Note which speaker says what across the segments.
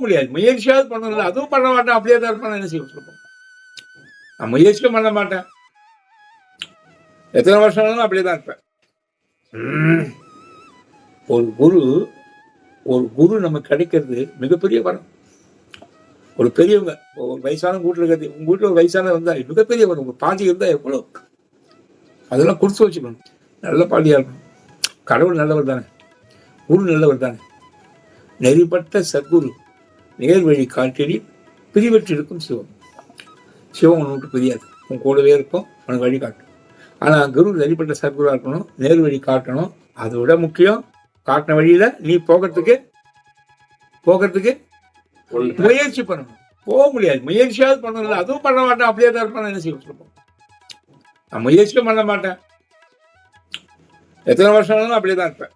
Speaker 1: முடியாது. முயற்சியாவது பண்ணல, அதுவும் பண்ண மாட்டேன், அப்படியே தான் இருப்பேன். என்ன செய்ய சொல்லுவோம், நான் முயற்சியும் பண்ண மாட்டேன், எத்தனை வருஷம் ஆனாலும் அப்படியே தான் இருப்பேன். ஒரு குரு நமக்கு கிடைக்கிறது மிகப்பெரிய வரம். ஒரு பெரியவங்க, ஒரு வயசான வீட்டில் இருக்கிறது, உங்க வீட்டில் ஒரு வயசான வந்தா மிகப்பெரிய வரம். உங்க பாட்டி இருந்தால் எவ்வளோ, அதெல்லாம் கொடுத்து வச்சுக்கணும். நல்ல பாட்டியாக இருக்கணும். கடவுள் நல்லவர் தானே, குரு நல்லவர் தானே. நெறிப்பட்ட சத்குரு நேர் வழி காட்டிடி பிரிவற்றிருக்கும் சிவம். சிவம் உன்னை விட்டு பிரியாது, உன் கூடவே இருக்கும், உனக்கு வழி காட்டும். ஆனால் குரு நெறிப்பட்ட சத்குருவாக இருக்கணும், நேர் வழி காட்டணும். அதை விட முக்கியம், காட்டின வழியில நீ போகிறதுக்கு முயற்சி பண்ணணும். போக முடியாது, முயற்சியாவது பண்ணல, அதுவும் பண்ண மாட்டேன், அப்படியே தான் இருப்பேன். என்ன செய்ய சொல்லுவோம், நான் முயற்சியும் பண்ண மாட்டேன், எத்தனை வருஷம் ஆனாலும் அப்படியே தான் இருப்பேன்.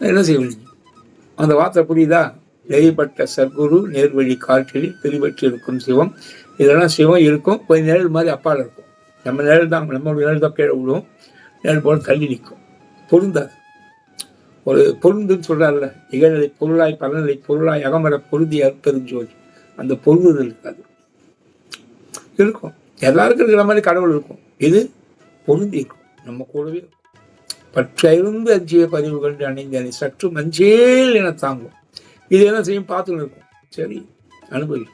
Speaker 1: என்ன செய்வீங்க? அந்த வார்த்தை புரியுதா? நெறிப்பட்ட சத்குரு நேர்வழி காற்றில் பிரிவற்றி இருக்கும் சிவம். இதெல்லாம் சிவம் இருக்கும், கொஞ்சம் நிழல் மாதிரி அப்பால் இருக்கும். நம்ம நிழல் தான், நம்ம நிழல் தான் கீழே விடுவோம், நிழல் போல தள்ளி நிற்கும், பொருந்தாது. ஒரு பொருந்துன்னு சொல்றாருல, இகநிலை பொருளாய் பலநிலை பொருளாய் அகமர பொருந்தி அற்பெருஞ்சோதி. அந்த பொருந்துதல் இருக்காது, இருக்கும். எல்லாருக்கும் இருக்கிற மாதிரி கடவுள் இருக்கும், இது பொருந்தி இருக்கும், நம்ம கூடவே இருக்கும். பற்றிருந்து அஞ்சிய பதிவு கண்டு அணிந்தனை சற்று மஞ்சேல் என தாங்கும். இது என்ன செய்யும், பார்த்துன்னு இருக்கும். சரி, அனுபவி.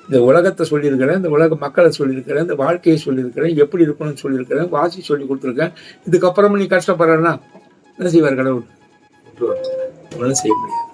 Speaker 1: இந்த உலகத்தை சொல்லியிருக்கிறேன், இந்த உலக மக்களை சொல்லியிருக்கிறேன், இந்த வாழ்க்கையை சொல்லியிருக்கிறேன், எப்படி இருக்கணும்னு சொல்லியிருக்கிறேன், வாசி சொல்லி கொடுத்துருக்கேன். இதுக்கப்புறமா நீ கஷ்டப்படுறன்னா என்ன செய்வார் கடவுள்? ஒன்றும் செய்ய முடியாது.